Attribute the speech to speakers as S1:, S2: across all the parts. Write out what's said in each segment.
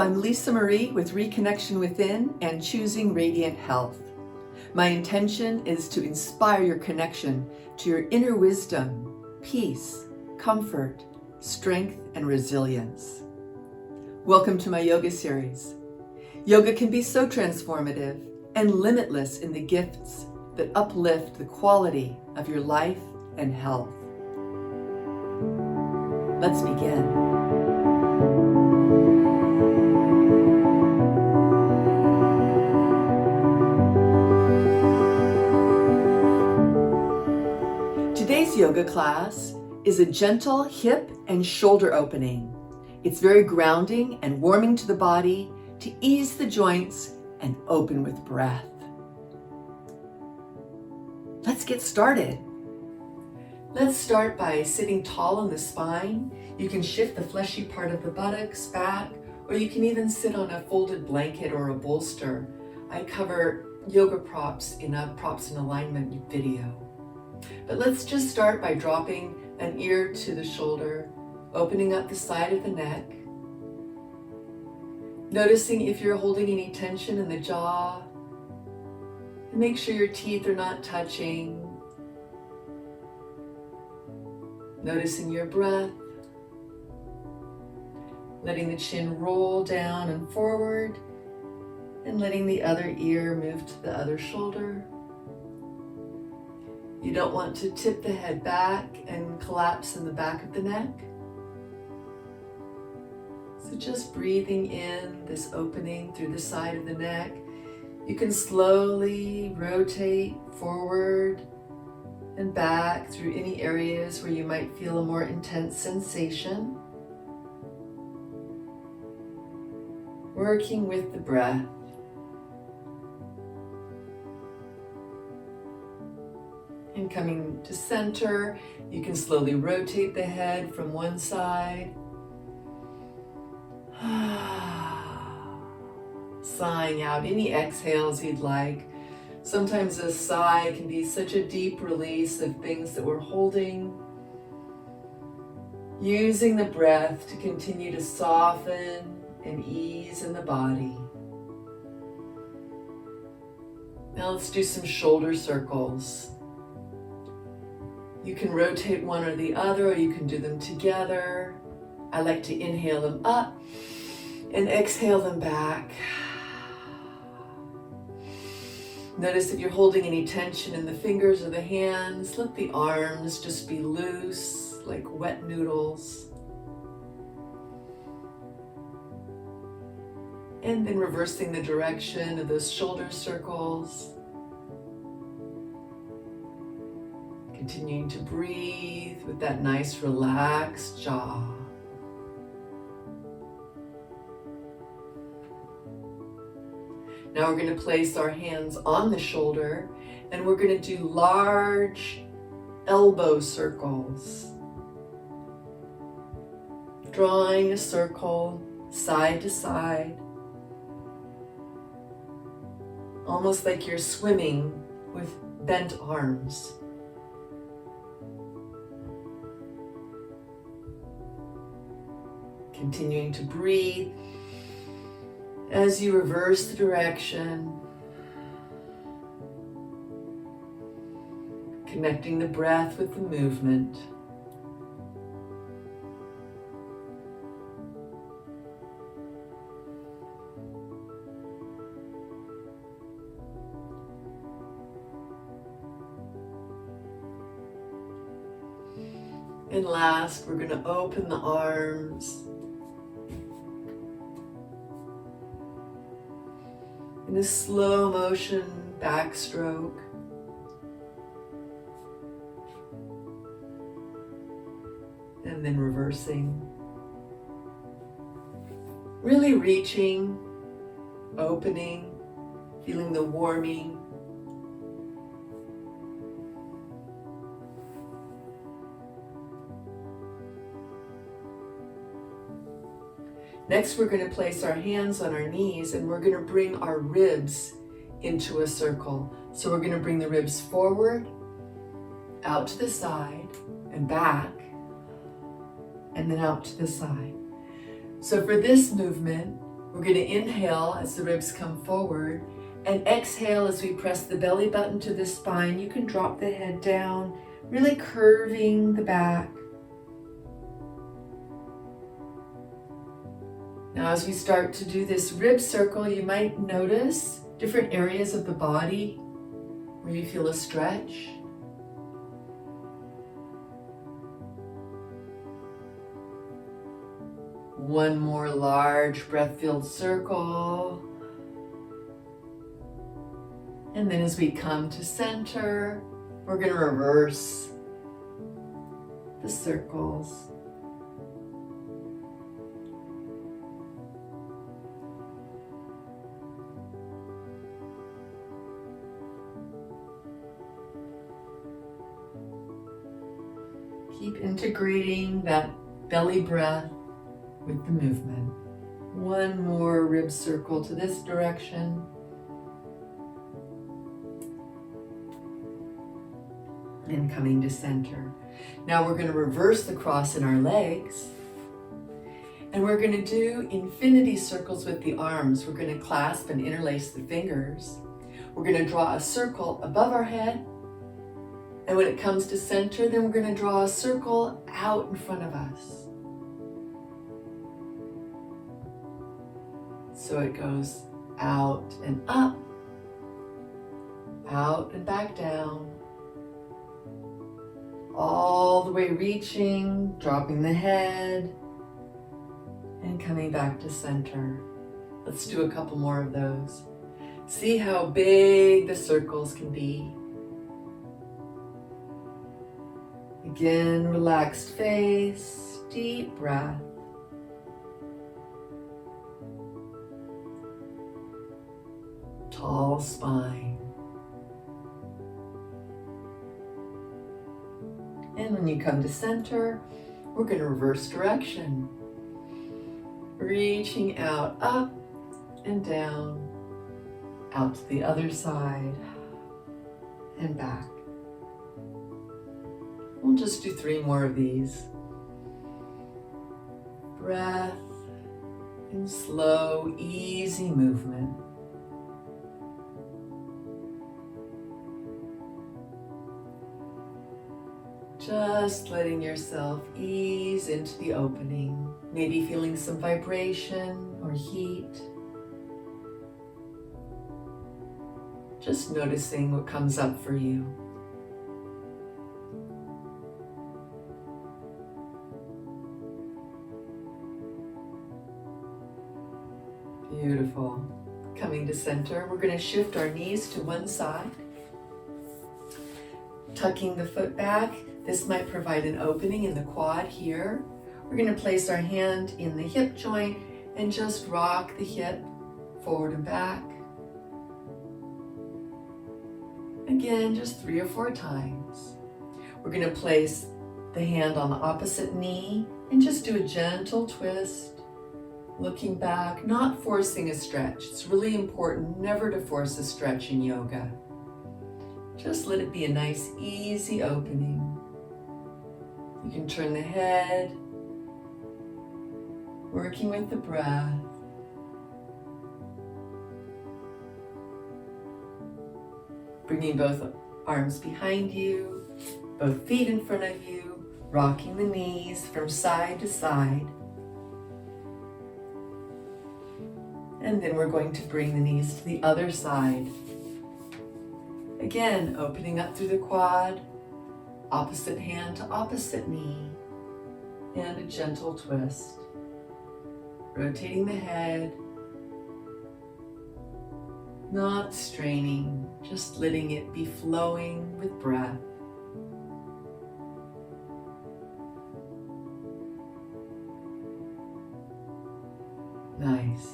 S1: I'm Lisa Marie with Reconnection Within and Choosing Radiant Health. My intention is to inspire your connection to your inner wisdom, peace, comfort, strength, and resilience. Welcome to my yoga series. Yoga can be so transformative and limitless in the gifts that uplift the quality of your life and health. Let's begin. Today's yoga class is a gentle hip and shoulder opening. It's very grounding and warming to the body to ease the joints and open with breath. Let's get started. Let's start by sitting tall on the spine. You can shift the fleshy part of the buttocks back, or you can even sit on a folded blanket or a bolster. I cover yoga props in a Props in Alignment video. But let's just start by dropping an ear to the shoulder, opening up the side of the neck, noticing if you're holding any tension in the jaw, and make sure your teeth are not touching. Noticing your breath, letting the chin roll down and forward, and letting the other ear move to the other shoulder. You don't want to tip the head back and collapse in the back of the neck. So just breathing in this opening through the side of the neck. You can slowly rotate forward and back through any areas where you might feel a more intense sensation. Working with the breath. And coming to center, you can slowly rotate the head from one side. Sighing out any exhales you'd like. Sometimes a sigh can be such a deep release of things that we're holding. Using the breath to continue to soften and ease in the body. Now let's do some shoulder circles. You can rotate one or the other, or you can do them together. I like to inhale them up and exhale them back. Notice if you're holding any tension in the fingers or the hands, let the arms just be loose, like wet noodles. And then reversing the direction of those shoulder circles. Continuing to breathe with that nice relaxed jaw. Now we're going to place our hands on the shoulder and we're going to do large elbow circles. Drawing a circle side to side. Almost like you're swimming with bent arms. Continuing to breathe as you reverse the direction, connecting the breath with the movement. And last, we're going to open the arms. In a slow motion backstroke. And then reversing. Really reaching, opening, feeling the warming. Next, we're going to place our hands on our knees and we're going to bring our ribs into a circle. So we're going to bring the ribs forward, out to the side, and back, and then out to the side. So for this movement, We're going to inhale as the ribs come forward and exhale as we press the belly button to the spine. You can drop the head down, really curving the back. Now as we start to do this rib circle, you might notice different areas of the body where you feel a stretch. One more large breath-filled circle. And then as we come to center, we're going to reverse the circles. Keep integrating that belly breath with the movement. One more rib circle to this direction. And coming to center. Now we're going to reverse the cross in our legs. And we're going to do infinity circles with the arms. We're going to clasp and interlace the fingers. We're going to draw a circle above our head. And when it comes to center, then we're going to draw a circle out in front of us. So it goes out and up, out and back down, all the way reaching, dropping the head, and coming back to center. Let's do a couple more of those. See how big the circles can be. Again, relaxed face, deep breath. Tall spine. And when you come to center, we're going to reverse direction. Reaching out, up and down, out to the other side and back. We'll just do 3 more of these. Breath and slow, easy movement. Just letting yourself ease into the opening, maybe feeling some vibration or heat. Just noticing what comes up for you. Beautiful. Coming to center, we're going to shift our knees to one side. Tucking the foot back. This might provide an opening in the quad here. We're going to place our hand in the hip joint and just rock the hip forward and back. Again, just 3 or 4 times. We're going to place the hand on the opposite knee and just do a gentle twist, looking back, not forcing a stretch. It's really important never to force a stretch in yoga. Just let it be a nice, easy opening. You can turn the head, working with the breath. Bringing both arms behind you, both feet in front of you, rocking the knees from side to side. And then we're going to bring the knees to the other side. Again, opening up through the quad, opposite hand to opposite knee, and a gentle twist. Rotating the head, not straining, just letting it be flowing with breath. Nice.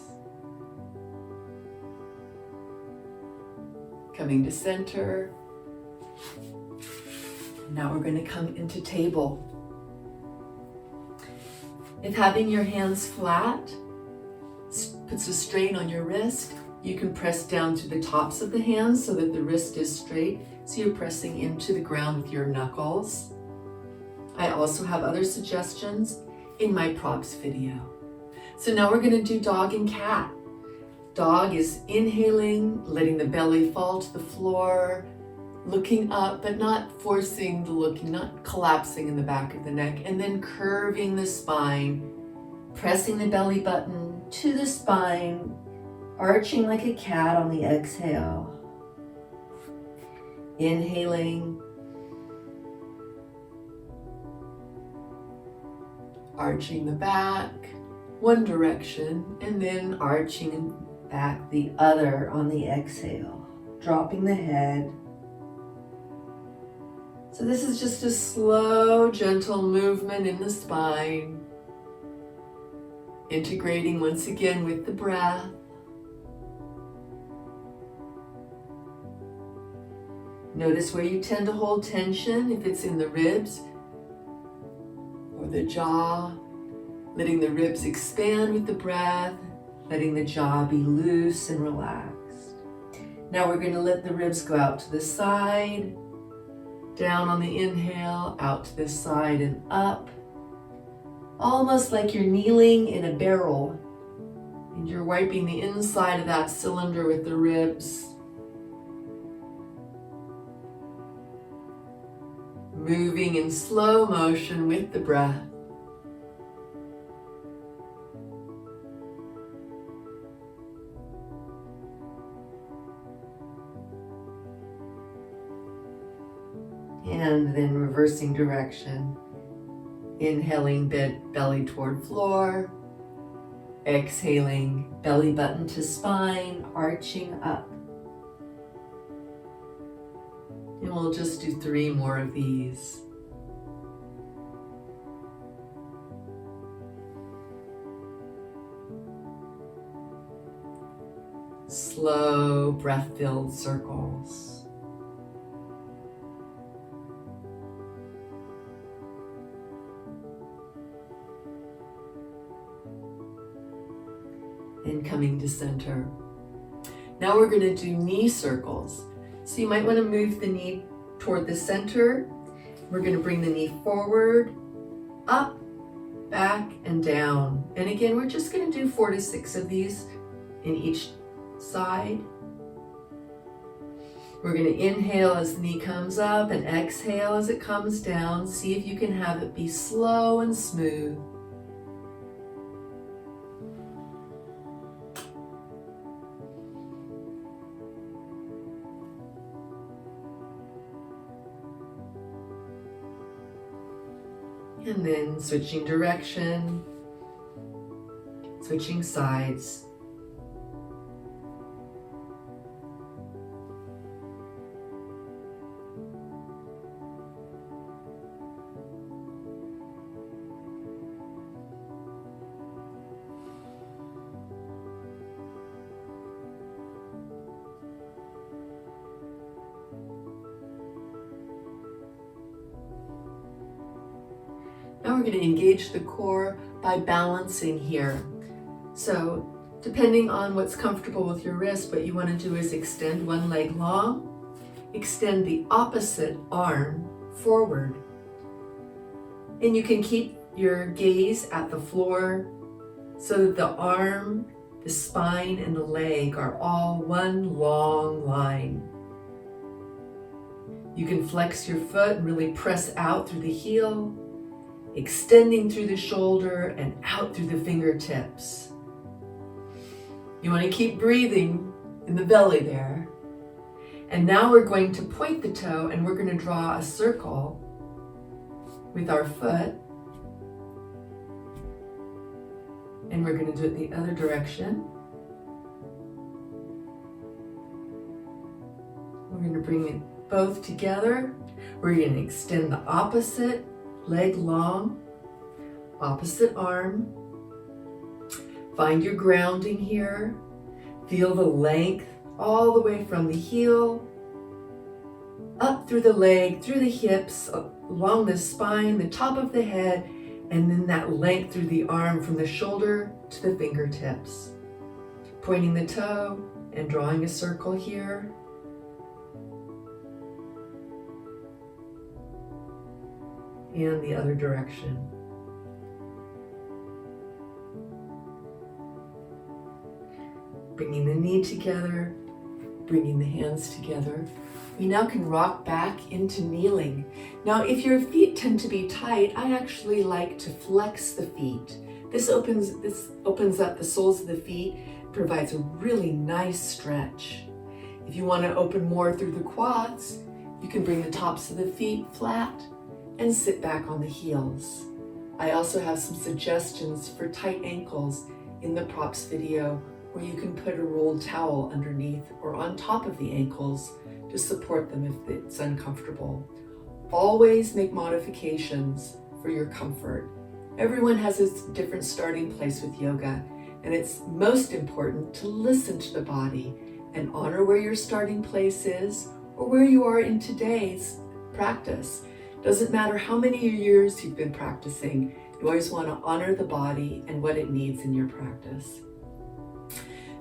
S1: Coming to center. Now we're going to come into table. If having your hands flat puts a strain on your wrist, you can press down to the tops of the hands so that the wrist is straight, so you're pressing into the ground with your knuckles. I also have other suggestions in my props video. So now we're going to do dog and cat. Dog is inhaling, letting the belly fall to the floor, looking up, but not forcing the looking, not collapsing in the back of the neck, and then curving the spine, pressing the belly button to the spine, arching like a cat on the exhale. Inhaling, arching the back one direction, and then arching back the other on the exhale, dropping the head. So this is just a slow, gentle movement in the spine, integrating once again with the breath. Notice where you tend to hold tension, if it's in the ribs or the jaw, letting the ribs expand with the breath, letting the jaw be loose and relaxed. Now we're going to let the ribs go out to the side, down on the inhale, out to the side and up, almost like you're kneeling in a barrel and you're wiping the inside of that cylinder with the ribs. Moving in slow motion with the breath. And then reversing direction. Inhaling belly toward floor. Exhaling, belly button to spine, arching up. And we'll just do 3 more of these. Slow, breath-filled circles. And coming to center. Now we're going to do knee circles. So you might want to move the knee toward the center. We're going to bring the knee forward, up, back, and down. And again, we're just going to do 4 to 6 of these in each side. We're going to inhale as the knee comes up and exhale as it comes down. See if you can have it be slow and smooth. And then switching direction, switching sides. Now we're going to engage the core by balancing here. So depending on what's comfortable with your wrist, what you want to do is extend one leg long, extend the opposite arm forward. And you can keep your gaze at the floor so that the arm, the spine, and the leg are all one long line. You can flex your foot and really press out through the heel, extending through the shoulder and out through the fingertips. You want to keep breathing in the belly there. And now we're going to point the toe and we're going to draw a circle with our foot. And we're going to do it the other direction. We're going to bring it both together. We're going to extend the opposite leg long, opposite arm. Find your grounding here. Feel the length all the way from the heel, up through the leg, through the hips, along the spine, the top of the head, and then that length through the arm from the shoulder to the fingertips. Pointing the toe and drawing a circle here. And the other direction. bringing the knee together, bringing the hands together. We now can rock back into kneeling. Now, if your feet tend to be tight, I actually like to flex the feet. This opens up the soles of the feet, provides a really nice stretch. If you want to open more through the quads, you can bring the tops of the feet flat and sit back on the heels. I also have some suggestions for tight ankles in the props video, where you can put a rolled towel underneath or on top of the ankles to support them if it's uncomfortable. Always make modifications for your comfort. Everyone has a different starting place with yoga, and it's most important to listen to the body and honor where your starting place is or where you are in today's practice. Doesn't matter how many years you've been practicing, you always want to honor the body and what it needs in your practice.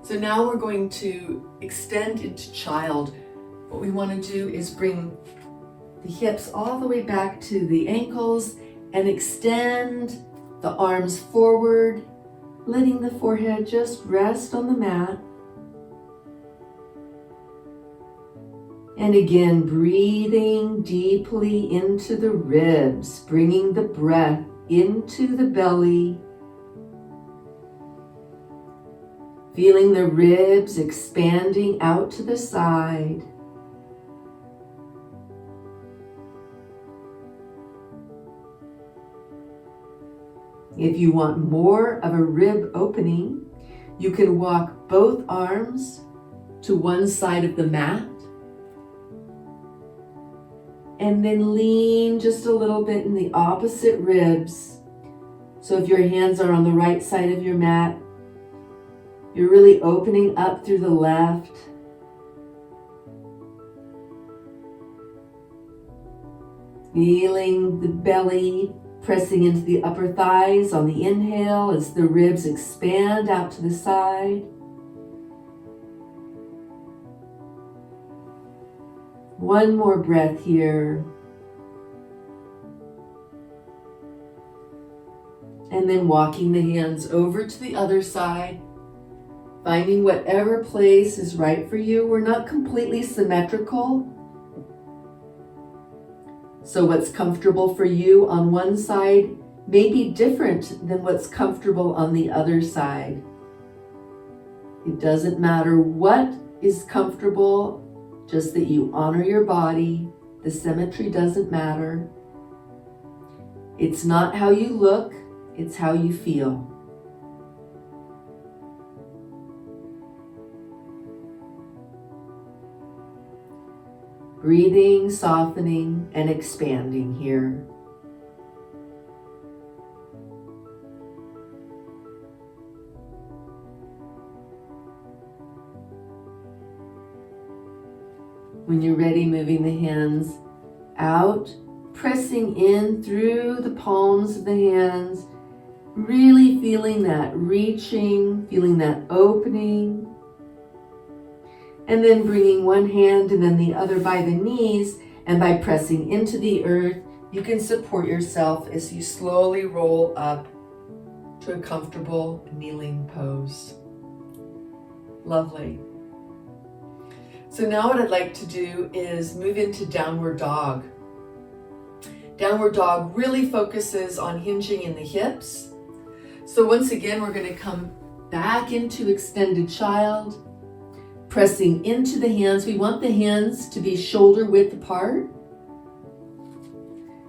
S1: So now we're going to extend into child. What we want to do is bring the hips all the way back to the ankles and extend the arms forward, letting the forehead just rest on the mat. And again, breathing deeply into the ribs, bringing the breath into the belly. Feeling the ribs expanding out to the side. If you want more of a rib opening, you can walk both arms to one side of the mat and then lean just a little bit in the opposite ribs. So if your hands are on the right side of your mat, you're really opening up through the left. Feeling the belly pressing into the upper thighs on the inhale as the ribs expand out to the side. One more breath here. And then walking the hands over to the other side, finding whatever place is right for you. We're not completely symmetrical. So what's comfortable for you on one side may be different than what's comfortable on the other side. It doesn't matter what is comfortable, just that you honor your body. The symmetry doesn't matter. It's not how you look, it's how you feel. Breathing, softening, and expanding here. When you're ready, moving the hands out, pressing in through the palms of the hands, really feeling that reaching, feeling that opening. And then bringing one hand and then the other by the knees, and by pressing into the earth, you can support yourself as you slowly roll up to a comfortable kneeling pose. Lovely. So now what I'd like to do is move into downward dog. Downward dog really focuses on hinging in the hips. So once again, we're going to come back into extended child. Pressing into the hands. We want the hands to be shoulder width apart.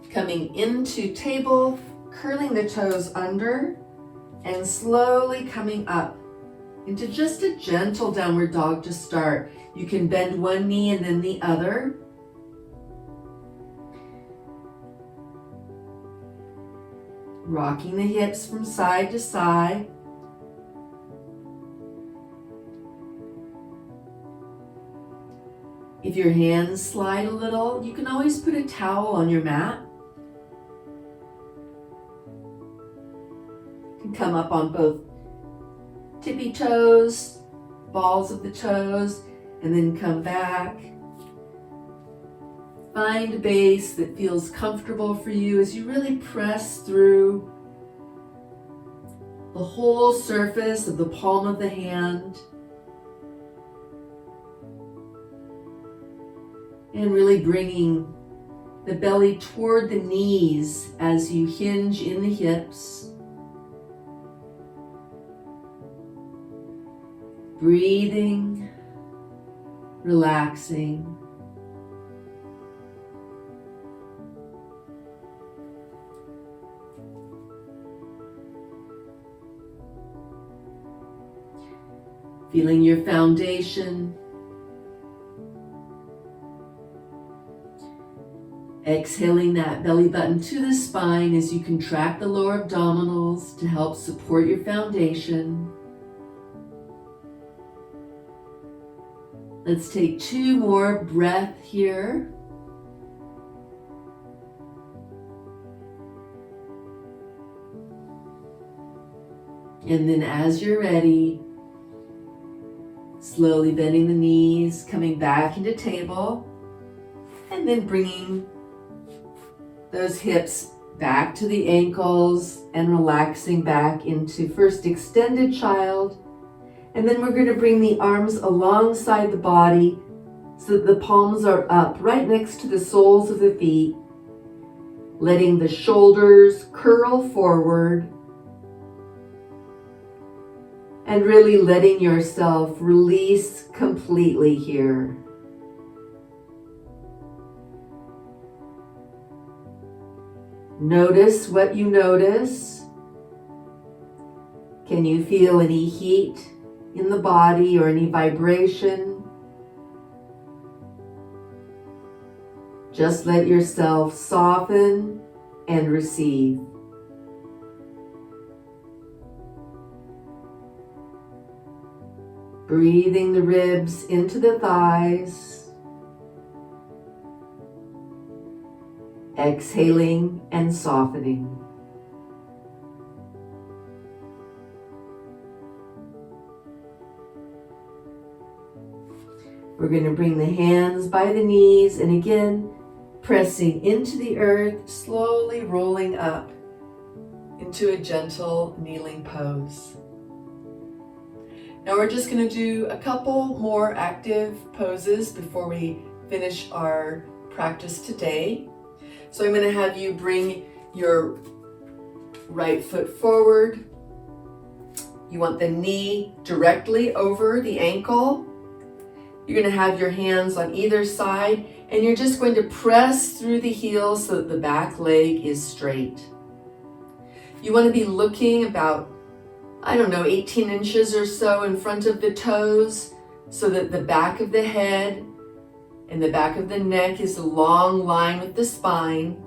S1: Coming into table, curling the toes under, and slowly coming up into just a gentle downward dog to start. You can bend one knee and then the other. Rocking the hips from side to side. If your hands slide a little, you can always put a towel on your mat. You can come up on both tippy toes, balls of the toes, and then come back. Find a base that feels comfortable for you as you really press through the whole surface of the palm of the hand. And really bringing the belly toward the knees as you hinge in the hips. Breathing, relaxing. Feeling your foundation. Exhaling that belly button to the spine as you contract the lower abdominals to help support your foundation. Let's take 2 more breaths here. And then as you're ready, slowly bending the knees, coming back into table, and then bringing those hips back to the ankles and relaxing back into first extended child. And then we're going to bring the arms alongside the body so that the palms are up right next to the soles of the feet, letting the shoulders curl forward and really letting yourself release completely here. Notice what you notice. Can you feel any heat in the body or any vibration? Just let yourself soften and receive. Breathing the ribs into the thighs. Exhaling and softening. We're going to bring the hands by the knees and again pressing into the earth, slowly rolling up into a gentle kneeling pose. Now we're just going to do a couple more active poses before we finish our practice today. So I'm going to have you bring your right foot forward. You want the knee directly over the ankle. You're going to have your hands on either side and you're just going to press through the heel so that the back leg is straight. You want to be looking about, 18 inches or so in front of the toes so that the back of the head and the back of the neck is a long line with the spine.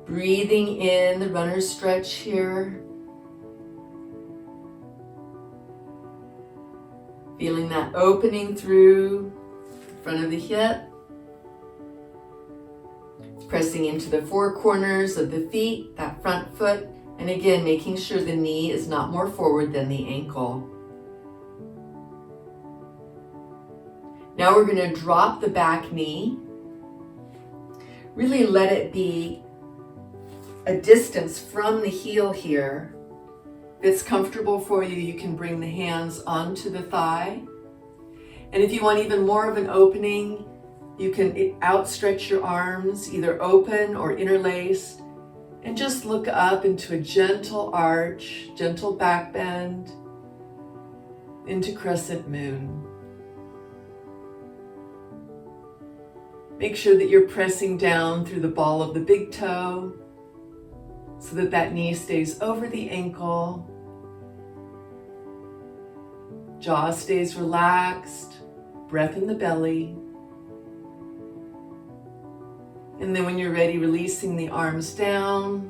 S1: Breathing in the runner's stretch here. Feeling that opening through the front of the hip. Pressing into the 4 corners of the feet, that front foot, and again making sure the knee is not more forward than the ankle. Now we're going to drop the back knee. Really let it be a distance from the heel here. If it's comfortable for you, you can bring the hands onto the thigh. And if you want even more of an opening, you can outstretch your arms, either open or interlaced, and just look up into a gentle arch, gentle back bend, into crescent moon. Make sure that you're pressing down through the ball of the big toe so that that knee stays over the ankle. Jaw stays relaxed, breath in the belly. And then when you're ready, releasing the arms down,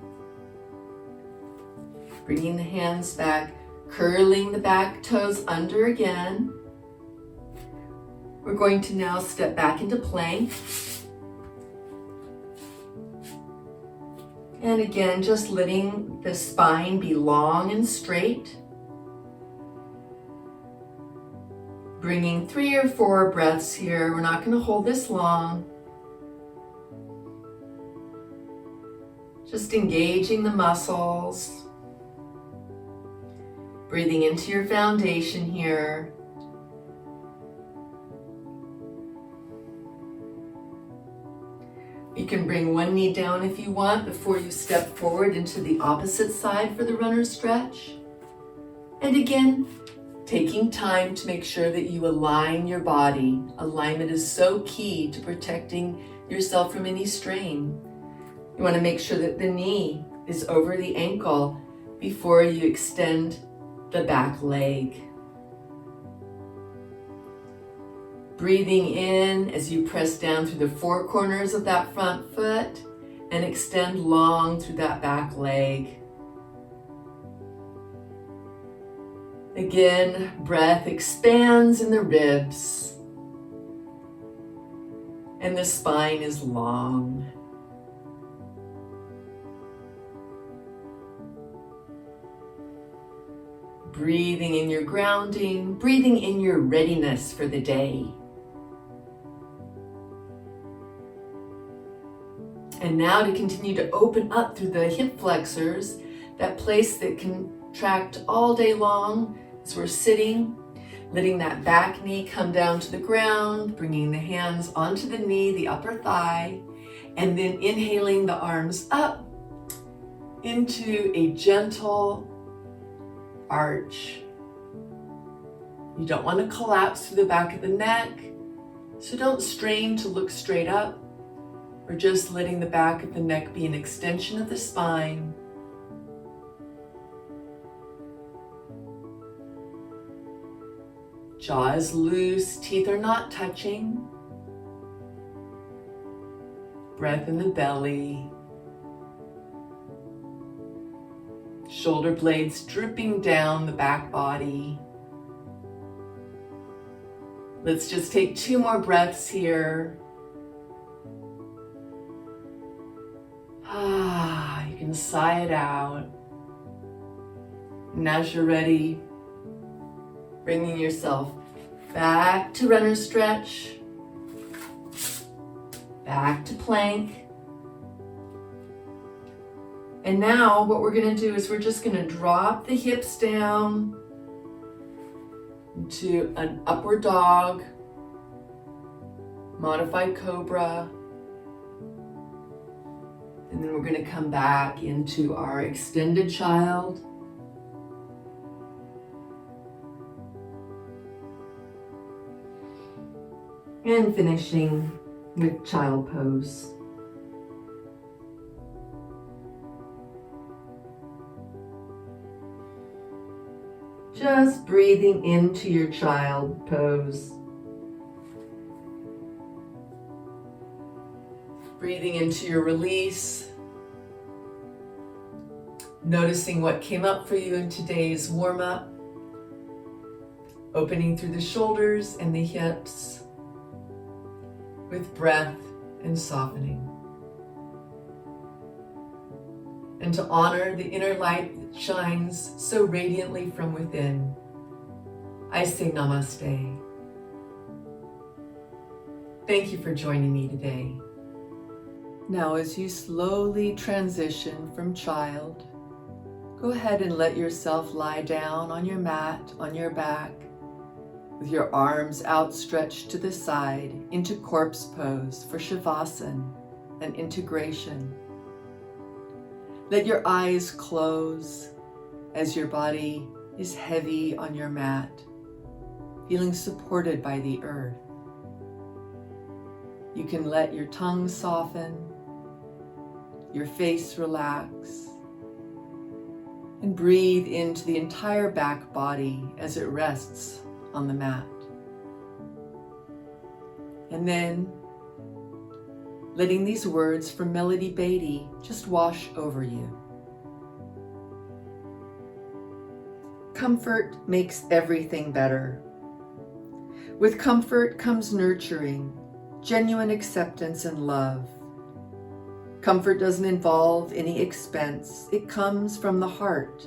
S1: bringing the hands back, curling the back toes under again. We're going to now step back into plank. And again, just letting the spine be long and straight. Bringing 3 or 4 breaths here. We're not going to hold this long. Just engaging the muscles. Breathing into your foundation here. You can bring one knee down if you want before you step forward into the opposite side for the runner's stretch. And again, taking time to make sure that you align your body. Alignment is so key to protecting yourself from any strain. You want to make sure that the knee is over the ankle before you extend the back leg. Breathing in as you press down through the four corners of that front foot and extend long through that back leg. Again, breath expands in the ribs and the spine is long. Breathing in your grounding, breathing in your readiness for the day. And now to continue to open up through the hip flexors, that place that can contract all day long as we're sitting, letting that back knee come down to the ground, bringing the hands onto the knee, the upper thigh, and then inhaling the arms up into a gentle arch. You don't want to collapse through the back of the neck, so don't strain to look straight up. We're just letting the back of the neck be an extension of the spine. Jaw is loose, teeth are not touching. Breath in the belly. Shoulder blades drooping down the back body. Let's just take 2 more breaths here. You can sigh it out. And as you're ready, bringing yourself back to runner's stretch, back to plank. And now what we're going to do is we're just going to drop the hips down into an upward dog, modified cobra. And then we're going to come back into our extended child. And finishing with child pose. Just breathing into your child pose. Breathing into your release. Noticing what came up for you in today's warm-up. Opening through the shoulders and the hips with breath and softening. And to honor the inner light that shines so radiantly from within, I say namaste. Thank you for joining me today. Now, as you slowly transition from child, go ahead and let yourself lie down on your mat, on your back, with your arms outstretched to the side into corpse pose for Shavasana and integration. Let your eyes close as your body is heavy on your mat, feeling supported by the earth. You can let your tongue soften, your face relax, and breathe into the entire back body as it rests on the mat. And then letting these words from Melody Beatty just wash over you. Comfort makes everything better. With comfort comes nurturing, genuine acceptance and love. Comfort doesn't involve any expense. It comes from the heart.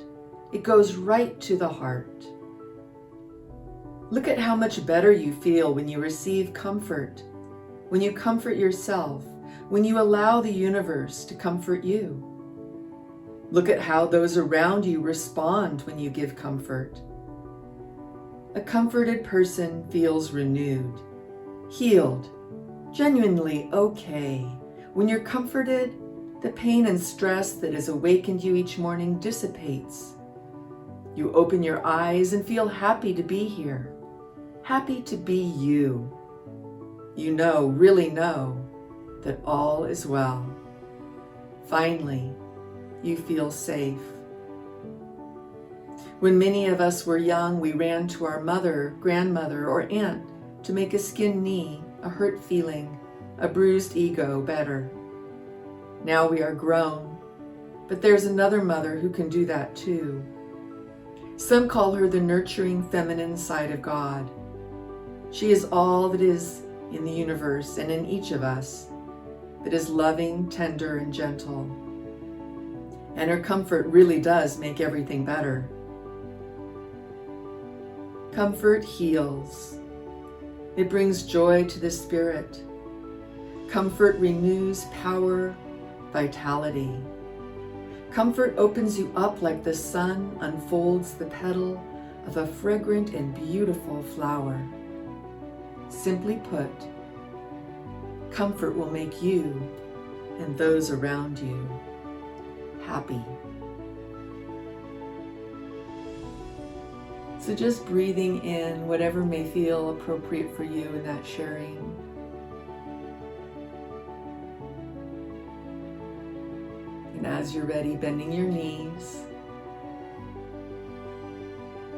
S1: It goes right to the heart. Look at how much better you feel when you receive comfort, when you comfort yourself, when you allow the universe to comfort you. Look at how those around you respond when you give comfort. A comforted person feels renewed, healed, genuinely okay, When you're comforted, the pain and stress that has awakened you each morning dissipates. You open your eyes and feel happy to be here, happy to be you. You know, really know, that all is well. Finally, you feel safe. When many of us were young, we ran to our mother, grandmother, or aunt to make a skinned knee, a hurt feeling, a bruised ego better. Now we are grown, but there's another mother who can do that too. Some call her the nurturing feminine side of God. She is all that is in the universe and in each of us, that is loving, tender, and gentle. And her comfort really does make everything better. Comfort heals. It brings joy to the spirit. Comfort renews power, vitality. Comfort opens you up like the sun unfolds the petal of a fragrant and beautiful flower. Simply put, comfort will make you and those around you happy. So just breathing in whatever may feel appropriate for you in that sharing. And as you're ready, bending your knees.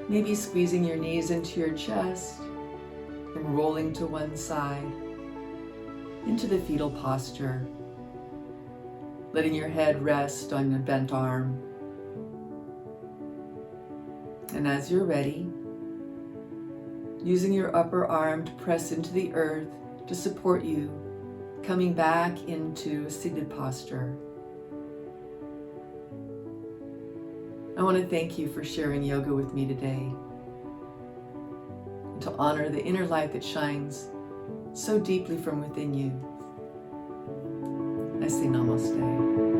S1: Maybe squeezing your knees into your chest and rolling to one side into the fetal posture. Letting your head rest on your bent arm. And as you're ready, using your upper arm to press into the earth to support you, coming back into a seated posture. I want to thank you for sharing yoga with me today, and to honor the inner light that shines so deeply from within you. I say namaste.